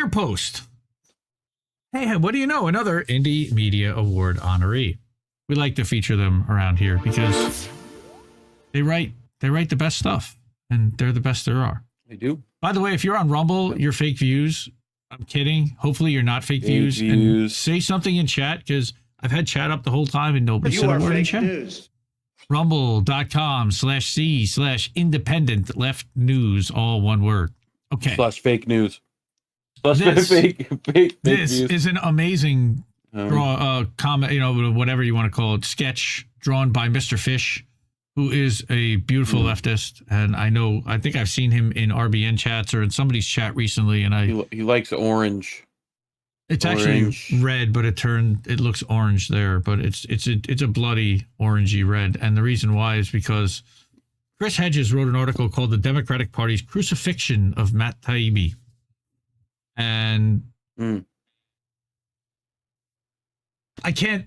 ScheerPost. Hey, what do you know? Another Indie Media Award honoree. We like to feature them around here because they write the best stuff, and they're the best there are. They do. By the way, if you're on Rumble, you're fake views. I'm kidding. Hopefully you're not fake views. And say something in chat, because I've had chat up the whole time and nobody said a word in chat. News. Rumble.com/C/independent left news, all one word. Okay. /fake news. Fake this news. Is an amazing comment, whatever you want to call it, sketch drawn by Mr. Fish, who is a beautiful leftist. And I think I've seen him in RBN chats or in somebody's chat recently. And he likes orange. It's actually red, but it looks orange there, but it's a bloody orangey red. And the reason why is because Chris Hedges wrote an article called "The Democratic Party's Crucifixion of Matt Taibbi." And I can't,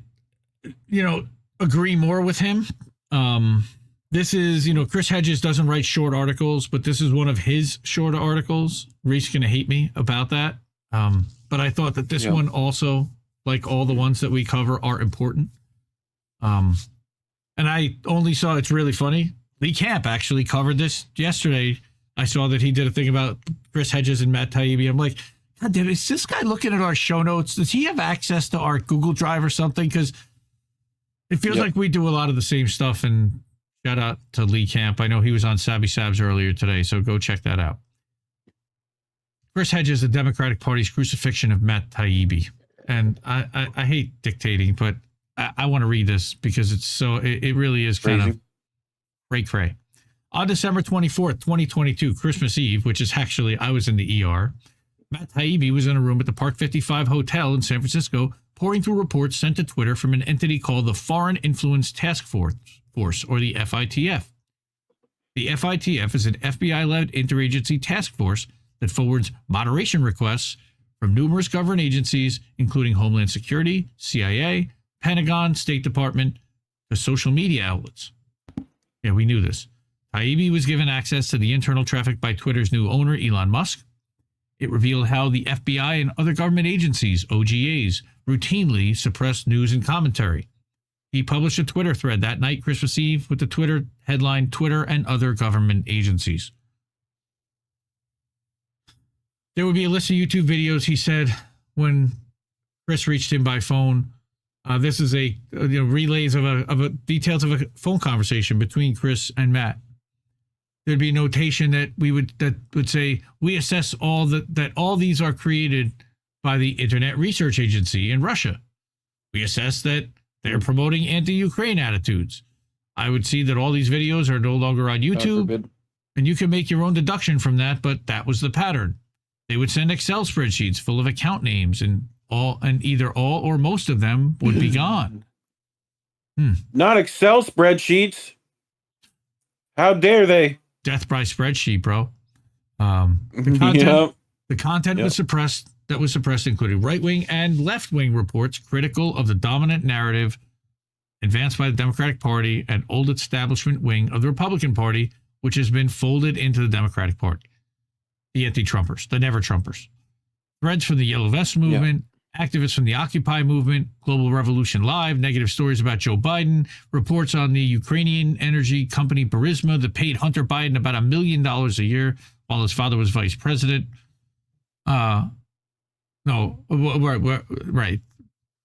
agree more with him. This is, Chris Hedges doesn't write short articles, but this is one of his short articles. Reef's going to hate me about that. But I thought that this one also, like all the ones that we cover, are important. And I only saw, it's really funny, Lee Camp actually covered this yesterday. I saw that he did a thing about Chris Hedges and Matt Taibbi. I'm like, God damn, is this guy looking at our show notes? Does he have access to our Google Drive or something? Because it feels like we do a lot of the same stuff. And shout out to Lee Camp. I know he was on Sabby Sabs earlier today, so go check that out. Chris Hedges, the Democratic Party's Crucifixion of Matt Taibbi. And I hate dictating, but I want to read this because it really is kind of cray-cray. On December 24th, 2022, Christmas Eve, which is actually, I was in the ER, Matt Taibbi was in a room at the Park 55 Hotel in San Francisco, pouring through reports sent to Twitter from an entity called the Foreign Influence Task Force, or the FITF. The FITF is an FBI-led interagency task force that forwards moderation requests from numerous government agencies, including Homeland Security, CIA, Pentagon, State Department, to social media outlets. Yeah, we knew this. Taibbi was given access to the internal traffic by Twitter's new owner, Elon Musk. It revealed how the FBI and other government agencies, OGAs, routinely suppress news and commentary. He published a Twitter thread that night, Christmas Eve, with the Twitter headline, "Twitter and Other Government Agencies." There would be a list of YouTube videos, he said, when Chris reached him by phone. This is relays of details of a phone conversation between Chris and Matt. There'd be a notation that would say, we assess that all these are created by the Internet Research Agency in Russia. We assess that they're promoting anti-Ukraine attitudes. I would see that all these videos are no longer on YouTube, and you can make your own deduction from that, but that was the pattern. They would send Excel spreadsheets full of account names, and either all or most of them would be gone. Not Excel spreadsheets. How dare they? Death by spreadsheet, bro. The content was suppressed. That was suppressed included right-wing and left-wing reports critical of the dominant narrative advanced by the Democratic Party and old establishment wing of the Republican Party, which has been folded into the Democratic Party. The anti-Trumpers, the never-Trumpers. Threads from the Yellow Vest movement, activists from the Occupy movement, Global Revolution Live, negative stories about Joe Biden, reports on the Ukrainian energy company Burisma that paid Hunter Biden about $1 million a year while his father was vice president. Right.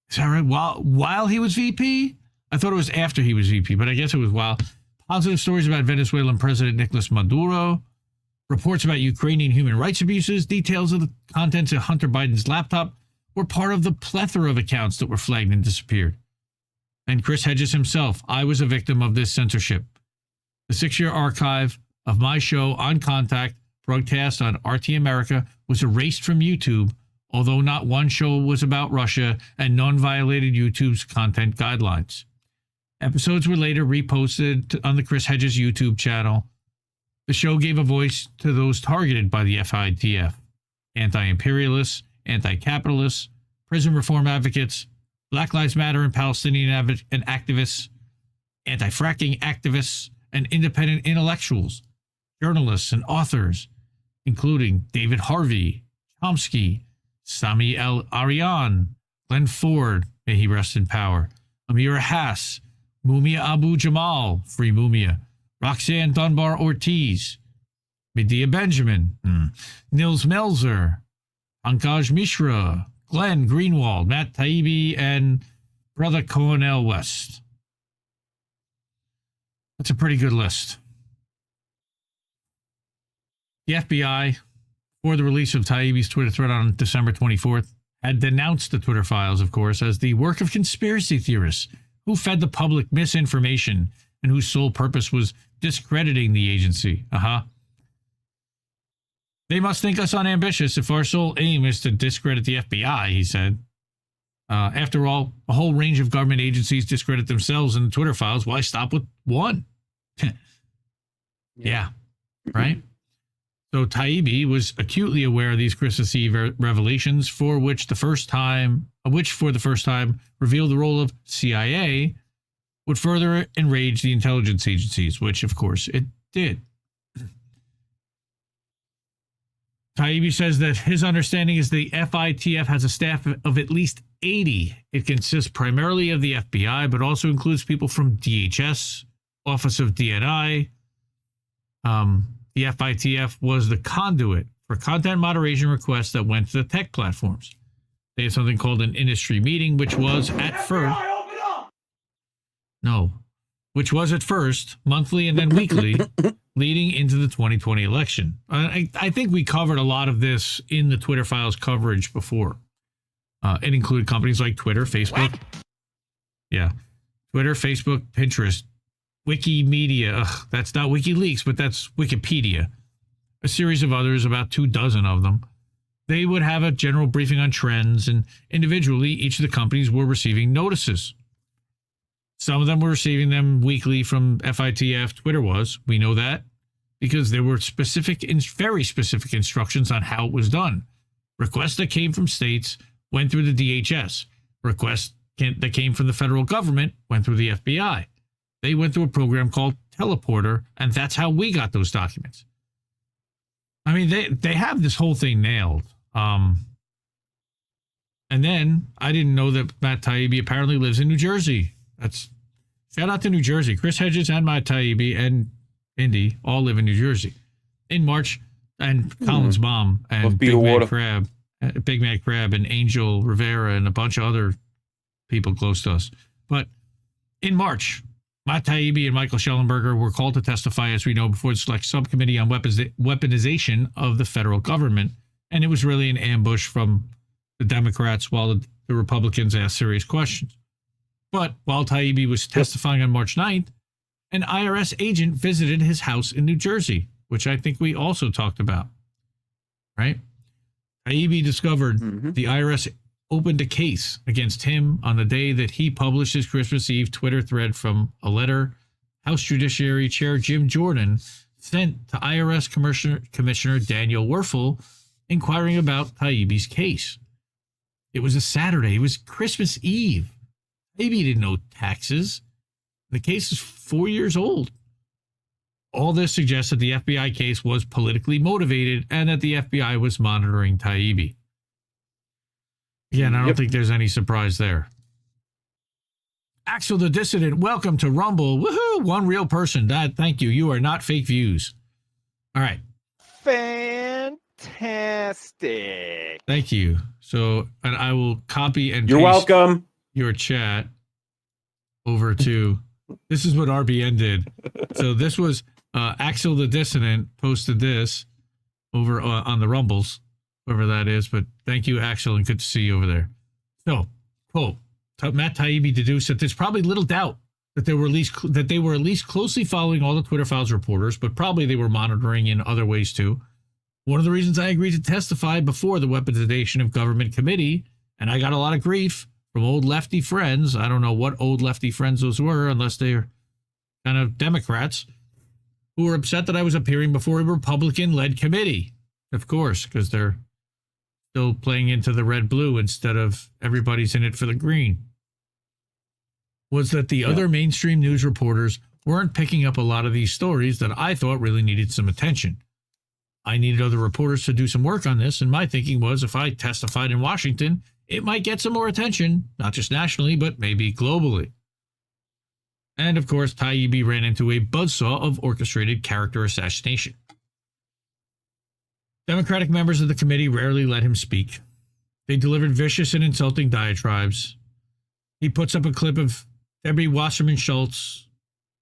Is that right? While he was VP? I thought it was after he was VP, but I guess it was while. Positive stories about Venezuelan President Nicolas Maduro. Reports about Ukrainian human rights abuses. Details of the contents of Hunter Biden's laptop were part of the plethora of accounts that were flagged and disappeared. And Chris Hedges himself, I was a victim of this censorship. The 6-year archive of my show On Contact, broadcast on RT America, was erased from YouTube, although not one show was about Russia and none violated YouTube's content guidelines. Episodes were later reposted on the Chris Hedges YouTube channel. The show gave a voice to those targeted by the FITF, anti-imperialists, anti-capitalists, prison reform advocates, Black Lives Matter and Palestinian and activists, anti-fracking activists, and independent intellectuals, journalists, and authors, including David Harvey, Chomsky, Sami El Arian, Glenn Ford, may he rest in power, Amira Hass, Mumia Abu Jamal, Free Mumia, Roxanne Dunbar Ortiz, Medea Benjamin, Nils Melzer, Pankaj Mishra, Glenn Greenwald, Matt Taibbi, and Brother Cornel West. That's a pretty good list. The FBI, before the release of Taibbi's Twitter thread on December 24th, had denounced the Twitter files, of course, as the work of conspiracy theorists who fed the public misinformation and whose sole purpose was discrediting the agency. They must think us unambitious if our sole aim is to discredit the FBI, he said. After all, a whole range of government agencies discredit themselves in the Twitter files. Why stop with one? Yeah, right? So Taibbi was acutely aware of these Christmas Eve revelations, for the first time revealed the role of CIA would further enrage the intelligence agencies, which of course it did. Taibbi says that his understanding is the FITF has a staff of at least 80. It consists primarily of the FBI, but also includes people from DHS, Office of DNI. The FITF was the conduit for content moderation requests that went to the tech platforms. They had something called an industry meeting, which was at first monthly and then weekly, leading into the 2020 election. I think we covered a lot of this in the Twitter files coverage before. It included companies like Twitter, Facebook. Yeah. Twitter, Facebook, Pinterest, Wikimedia. That's not WikiLeaks, but that's Wikipedia. A series of others, about 24 of them. They would have a general briefing on trends, and individually, each of the companies were receiving notices. Some of them were receiving them weekly from FITF. Twitter was. We know that because there were very specific instructions on how it was done. Requests that came from states went through the DHS. Requests that came from the federal government went through the FBI. They went through a program called Teleporter, and that's how we got those documents. I mean, they have this whole thing nailed. And then I didn't know that Matt Taibbi apparently lives in New Jersey. That's shout out to New Jersey. Chris Hedges and Matt Taibbi and Indy all live in New Jersey. In March, and Colin's mom and Big Mad Crab and Angel Rivera and a bunch of other people close to us. But in March, Matt Taibbi and Michael Schellenberger were called to testify, as we know, before the Select Subcommittee on Weaponization of the Federal Government. And it was really an ambush from the Democrats while the Republicans asked serious questions. But while Taibbi was testifying on March 9th, an IRS agent visited his house in New Jersey, which I think we also talked about, right? Taibbi discovered the IRS opened a case against him on the day that he published his Christmas Eve Twitter thread from a letter House Judiciary Chair Jim Jordan sent to IRS Commissioner Daniel Werfel inquiring about Taibbi's case. It was a Saturday. It was Christmas Eve. Taibbi didn't know taxes. The case is 4 years old. All this suggests that the FBI case was politically motivated and that the FBI was monitoring Taibbi. Again, I don't think there's any surprise there. Axel the Dissident, welcome to Rumble. Woohoo! One real person. Thank you. You are not fake views. All right. Fantastic. Thank you. So, and I will copy and You're paste welcome. your chat over to, this is what RBN did. So this was Axel the Dissident posted this over on the Rumbles, whoever that is. But thank you, Axel, and good to see you over there. So, quote, Matt Taibbi deduced that there's probably little doubt that they were at least closely following all the Twitter Files reporters, but probably they were monitoring in other ways too. One of the reasons I agreed to testify before the Weaponization of Government Committee, and I got a lot of grief from old lefty friends. I don't know what old lefty friends those were, unless they're kind of Democrats, who were upset that I was appearing before a Republican-led committee. Of course, because they're still playing into the red-blue instead of everybody's in it for the green. Was that the other mainstream news reporters weren't picking up a lot of these stories that I thought really needed some attention. I needed other reporters to do some work on this, and my thinking was if I testified in Washington, it might get some more attention, not just nationally, but maybe globally. And of course, Taibbi ran into a buzzsaw of orchestrated character assassination. Democratic members of the committee rarely let him speak. They delivered vicious and insulting diatribes. He puts up a clip of Debbie Wasserman Schultz,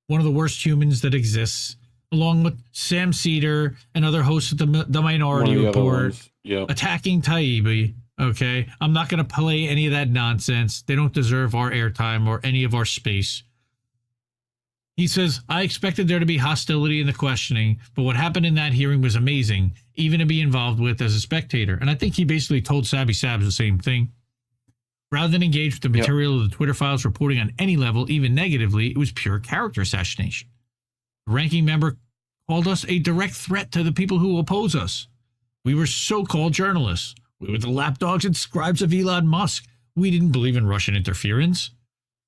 one of the worst humans that exists, along with Sam Cedar and other hosts of the Minority Report, attacking Taibbi. Okay, I'm not going to play any of that nonsense. They don't deserve our airtime or any of our space. He says, I expected there to be hostility in the questioning, but what happened in that hearing was amazing, even to be involved with as a spectator. And I think he basically told Sabby Sabs the same thing. Rather than engage with the material of the Twitter files reporting on any level, even negatively, it was pure character assassination. The ranking member called us a direct threat to the people who oppose us. We were so-called journalists. We were the lapdogs and scribes of Elon Musk. We didn't believe in Russian interference.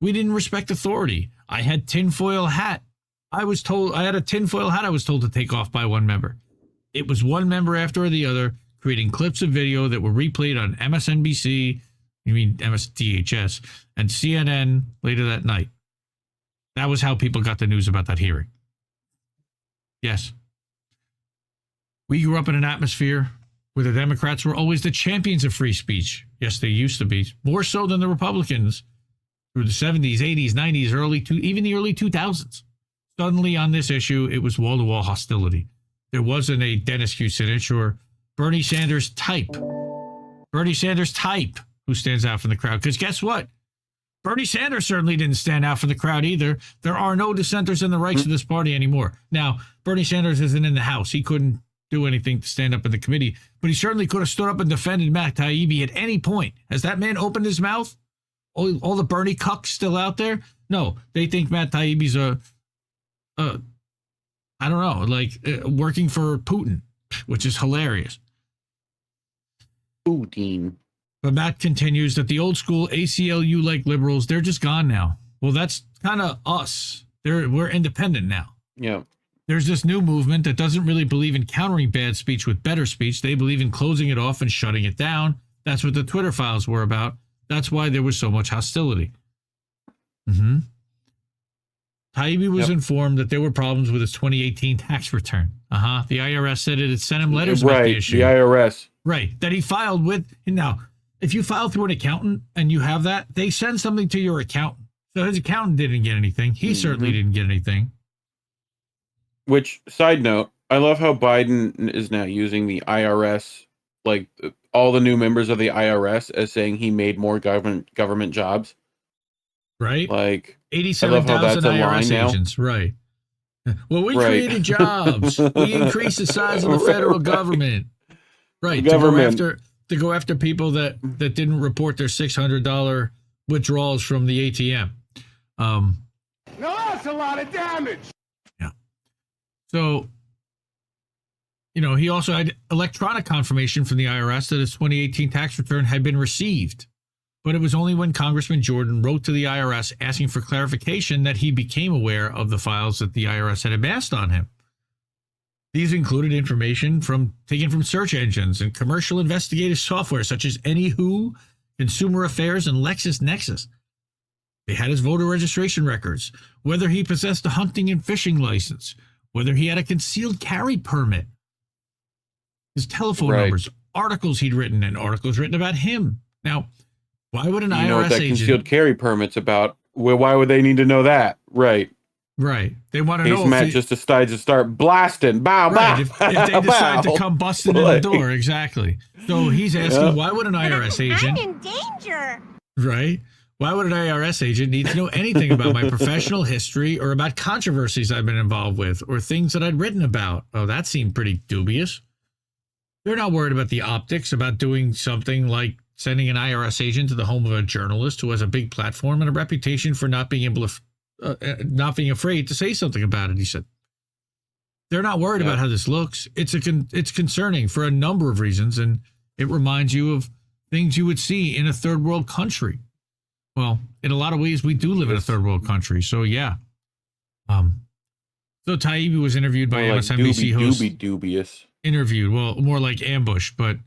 We didn't respect authority. I had tinfoil hat. I had a tinfoil hat I was told to take off by one member. It was one member after the other, creating clips of video that were replayed on MSNBC, MSDHS, and CNN later that night. That was how people got the news about that hearing. Yes. We grew up in an atmosphere where the Democrats were always the champions of free speech. Yes, they used to be. More so than the Republicans through the 70s, 80s, 90s, even the early 2000s. Suddenly on this issue, it was wall-to-wall hostility. There wasn't a Dennis Kucinich or Bernie Sanders type. Bernie Sanders type who stands out from the crowd. Because guess what? Bernie Sanders certainly didn't stand out from the crowd either. There are no dissenters in the ranks of this party anymore. Now, Bernie Sanders isn't in the House. He couldn't do anything to stand up in the committee, but he certainly could have stood up and defended Matt Taibbi at any point. Has that man opened his mouth? All the Bernie cucks still out there? No, they think Matt Taibbi's working for Putin, which is hilarious. Putin. But Matt continues that the old school ACLU-like liberals, they're just gone now. Well, that's kind of us. We're independent now. Yeah. There's this new movement that doesn't really believe in countering bad speech with better speech. They believe in closing it off and shutting it down. That's what the Twitter files were about. That's why there was so much hostility. Taibbi was informed that there were problems with his 2018 tax return. The IRS said it had sent him letters about the issue. The IRS. Right, that he filed with. Now, if you file through an accountant and you have that, they send something to your accountant. So his accountant didn't get anything. He certainly didn't get anything. Which, side note, I love how Biden is now using the IRS, like all the new members of the IRS, as saying he made more government jobs. Right? Like 87,000 IRS agents. Right. Well, we created jobs. We increased the size of the federal government. Right. To go after people that didn't report their $600 withdrawals from the ATM. No, that's a lot of damage. Yeah. So, he also had electronic confirmation from the IRS that his 2018 tax return had been received. But it was only when Congressman Jordan wrote to the IRS asking for clarification that he became aware of the files that the IRS had amassed on him. These included information taken from search engines and commercial investigative software such as Anywho, Consumer Affairs, and LexisNexis. They had his voter registration records, whether he possessed a hunting and fishing license, whether he had a concealed carry permit, his telephone numbers, articles he'd written, and articles written about him. Now, why would an IRS know what that agent... concealed carry permit's about? Well, why would they need to know that? Right. They want to know if Matt just decides to start blasting. Bow, bow. If they decide to come busting in the door, exactly. So he's asking, why would an IRS agent... I'm in danger. Right? Why would an IRS agent need to know anything about my professional history or about controversies I've been involved with or things that I'd written about? Oh, that seemed pretty dubious. They're not worried about the optics, about doing something like sending an IRS agent to the home of a journalist who has a big platform and a reputation for not being able to, not being afraid to say something about it, he said. They're not worried about how this looks. It's concerning for a number of reasons, and it reminds you of things you would see in a third world country. Well, in a lot of ways, we do live in a third world country, so yeah. So Taibbi was interviewed by MSNBC host. Dubious. interviewed. Well, more like ambush, but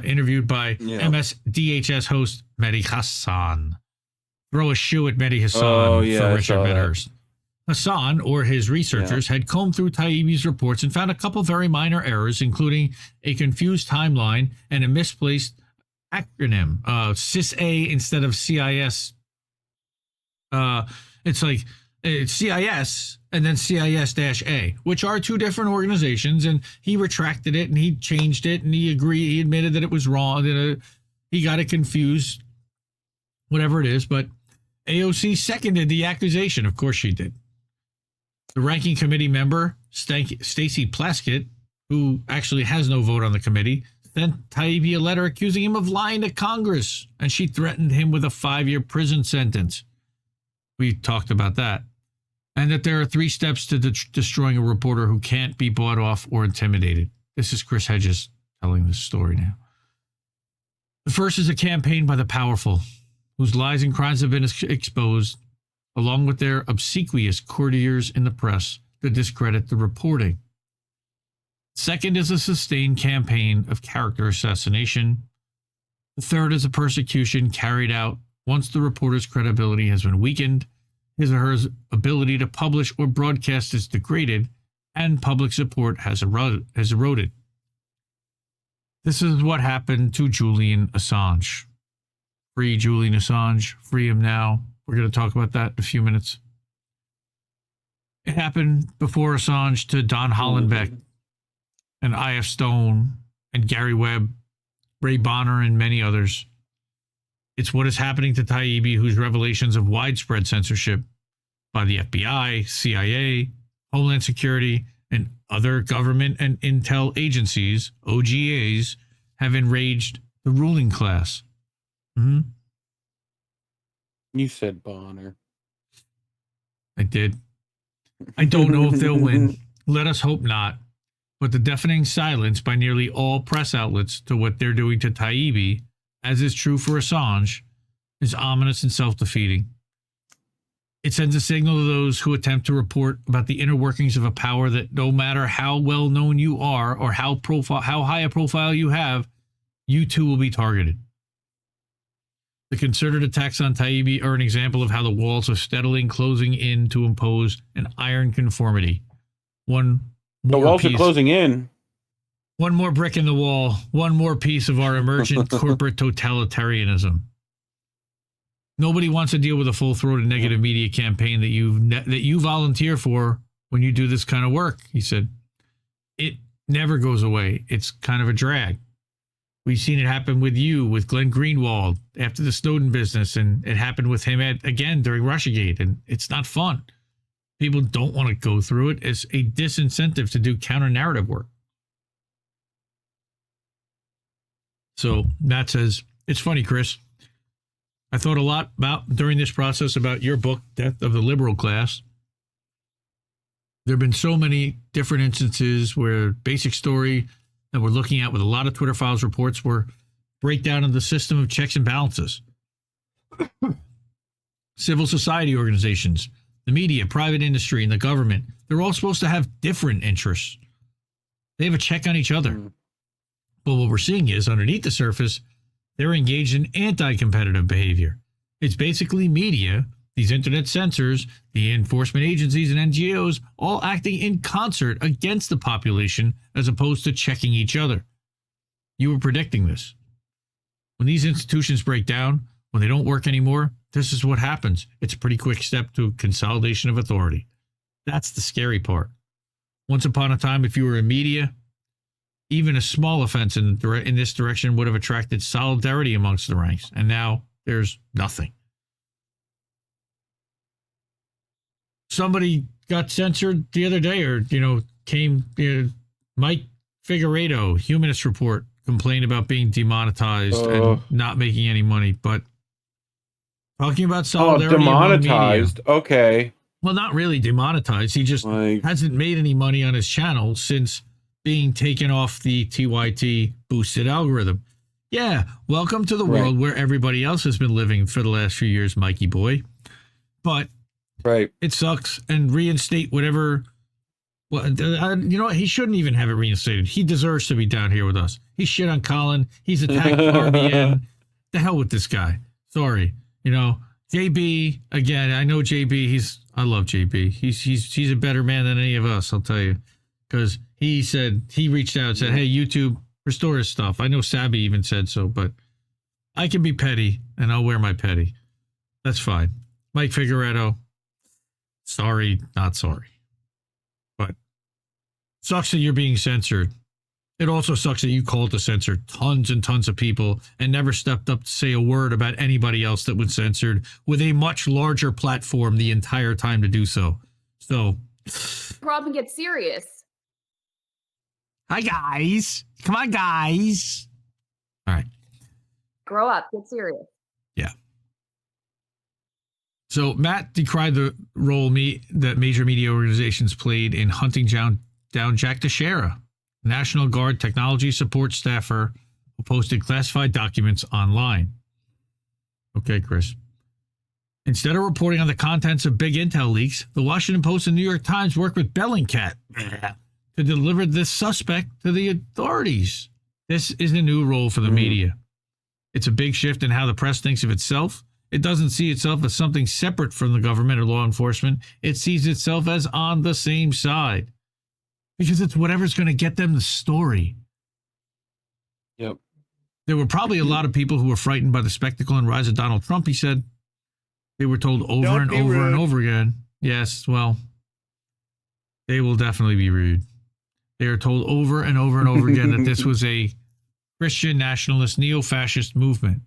interviewed by MSDHS host Mehdi Hassan. Throw a shoe at Mehdi Hassan for Richard Medhurst. Hassan, or his researchers, had combed through Taibbi's reports and found a couple very minor errors, including a confused timeline and a misplaced acronym, CIS-A instead of CIS. It's like it's CIS and then CIS-A, which are two different organizations, and he retracted it and he changed it and he admitted that it was wrong, that he got it confused, whatever it is, but AOC seconded the accusation. Of course she did. The ranking committee member, Stacey Plaskett, who actually has no vote on the committee, sent Taibbi a letter accusing him of lying to Congress, and she threatened him with a 5-year prison sentence. We talked about that. And that there are 3 steps to destroying a reporter who can't be bought off or intimidated. This is Chris Hedges telling this story now. The first is a campaign by the powerful, whose lies and crimes have been exposed, along with their obsequious courtiers in the press, to discredit the reporting. Second is a sustained campaign of character assassination. The third is a persecution carried out once the reporter's credibility has been weakened, his or her ability to publish or broadcast is degraded, and public support has eroded. This is what happened to Julian Assange. Free Julian Assange. Free him now. We're going to talk about that in a few minutes. It happened before Assange to Don Hollenbeck and I.F. Stone and Gary Webb, Ray Bonner, and many others. It's what is happening to Taibbi, whose revelations of widespread censorship by the FBI, CIA, Homeland Security, and other government and intel agencies, OGAs, have enraged the ruling class. Mm-hmm. You said Bonner. I did. I don't know if they'll win. Let us hope not. But the deafening silence by nearly all press outlets to what they're doing to Taibbi, as is true for Assange, is ominous and self-defeating. It sends a signal to those who attempt to report about the inner workings of a power that no matter how well known you are or how high a profile you have, you too will be targeted. The concerted attacks on Taibbi are an example of how the walls are steadily closing in to impose an iron conformity. The walls are closing in. One more brick in the wall, one more piece of our emergent corporate totalitarianism. Nobody wants to deal with a full-throated negative media campaign that you volunteer for when you do this kind of work, he said. It never goes away. It's kind of a drag. We've seen it happen with Glenn Greenwald after the Snowden business, and it happened with him again during Russiagate, and it's not fun. People don't want to go through it. It's a disincentive to do counter-narrative work. So Matt says, it's funny, Chris. I thought a lot during this process about your book, Death of the Liberal Class. There have been so many different instances where basic story that we're looking at with a lot of Twitter Files reports were breakdown of the system of checks and balances. Civil society organizations, the media, private industry, and the government, they're all supposed to have different interests. They have a check on each other. But what we're seeing is, underneath the surface, they're engaged in anti-competitive behavior. It's basically media, these internet censors, the enforcement agencies and NGOs, all acting in concert against the population as opposed to checking each other. You were predicting this. When these institutions break down, when they don't work anymore, this is what happens. It's a pretty quick step to consolidation of authority. That's the scary part. Once upon a time, if you were in media, even a small offense in this direction would have attracted solidarity amongst the ranks, and now there's nothing. Somebody got censored the other day, or Mike Figueredo, Humanist Report, complained about being demonetized and not making any money. But talking about solidarity, demonetized. Media, okay. Well, not really demonetized. He just hasn't made any money on his channel since being taken off the TYT boosted algorithm. Yeah, welcome to the world where everybody else has been living for the last few years, Mikey boy. But it sucks, and reinstate whatever Well, you know what? He shouldn't even have it reinstated. He deserves to be down here with us. He shit on Colin. He's attacked RBN. The hell with this guy. Sorry. You know, JB, again, I know JB. I love JB. He's a better man than any of us, I'll tell you. Because he reached out and said, hey, YouTube, restore his stuff. I know Sabby even said so, but I can be petty, and I'll wear my petty. That's fine. Mike Figueredo, sorry, not sorry. But sucks that you're being censored. It also sucks that you called to censor tons and tons of people and never stepped up to say a word about anybody else that was censored with a much larger platform the entire time to do so. So, problem gets serious. Hi, guys. Come on, guys. All right. Grow up. Get serious. Yeah. So Matt decried the role that major media organizations played in hunting down Jack Teixeira, National Guard technology support staffer who posted classified documents online. Okay, Chris. Instead of reporting on the contents of big intel leaks, the Washington Post and New York Times worked with Bellingcat to deliver this suspect to the authorities. This is a new role for the media. It's a big shift in how the press thinks of itself. It doesn't see itself as something separate from the government or law enforcement. It sees itself as on the same side. Because it's whatever's going to get them the story. Yep. There were probably a lot of people who were frightened by the spectacle and rise of Donald Trump, he said. They were told over Don't and be over and rude. over again. Yes, well, they will definitely be rude. They are told over and over and over again that this was a Christian nationalist neo-fascist movement.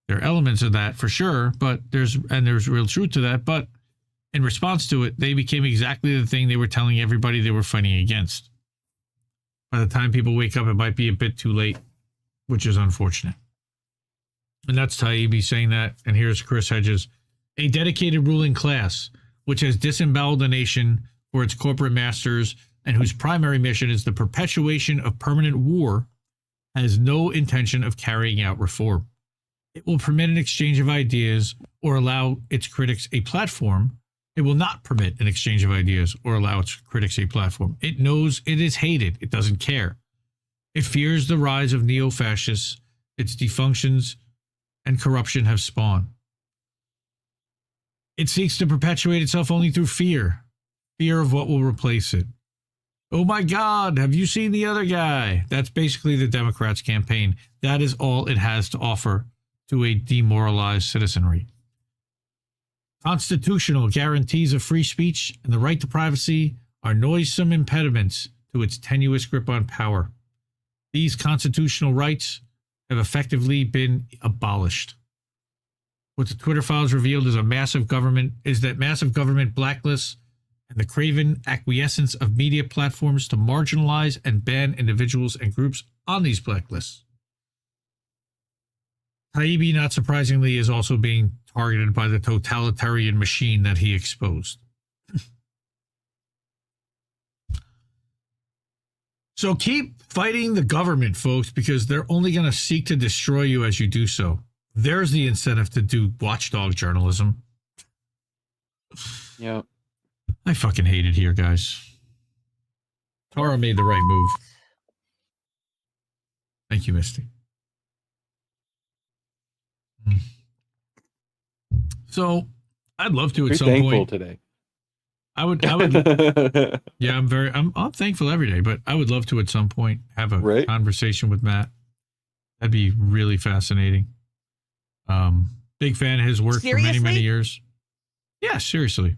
There are elements of that for sure, but there's real truth to that. But in response to it, they became exactly the thing they were telling everybody they were fighting against. By the time people wake up, it might be a bit too late, which is unfortunate. And that's Taibbi saying that. And here's Chris Hedges. A dedicated ruling class, which has disemboweled the nation for its corporate masters and whose primary mission is the perpetuation of permanent war, has no intention of carrying out reform. It will permit an exchange of ideas or allow its critics a platform. It will not permit an exchange of ideas or allow its critics a platform. It knows it is hated. It doesn't care. It fears the rise of neo-fascists. Its defunctions and corruption have spawned. It seeks to perpetuate itself only through fear. Fear of what will replace it. Oh my God, have you seen the other guy? That's basically the Democrats' campaign. That is all it has to offer to a demoralized citizenry. Constitutional guarantees of free speech and the right to privacy are noisome impediments to its tenuous grip on power. These constitutional rights have effectively been abolished. What the Twitter files revealed is that massive government blacklists and the craven acquiescence of media platforms to marginalize and ban individuals and groups on these blacklists. Taibbi, not surprisingly, is also being targeted by the totalitarian machine that he exposed. So keep fighting the government, folks, because they're only going to seek to destroy you as you do so. There's the incentive to do watchdog journalism. Yeah. I fucking hate it here, guys. Tara made the right move. Thank you, Misty. So, I'd love to at You're some thankful point. today. I would. Yeah, I'm thankful every day, but I would love to at some point have a conversation with Matt. That'd be really fascinating. Big fan of his work for many, many years. Yeah, seriously.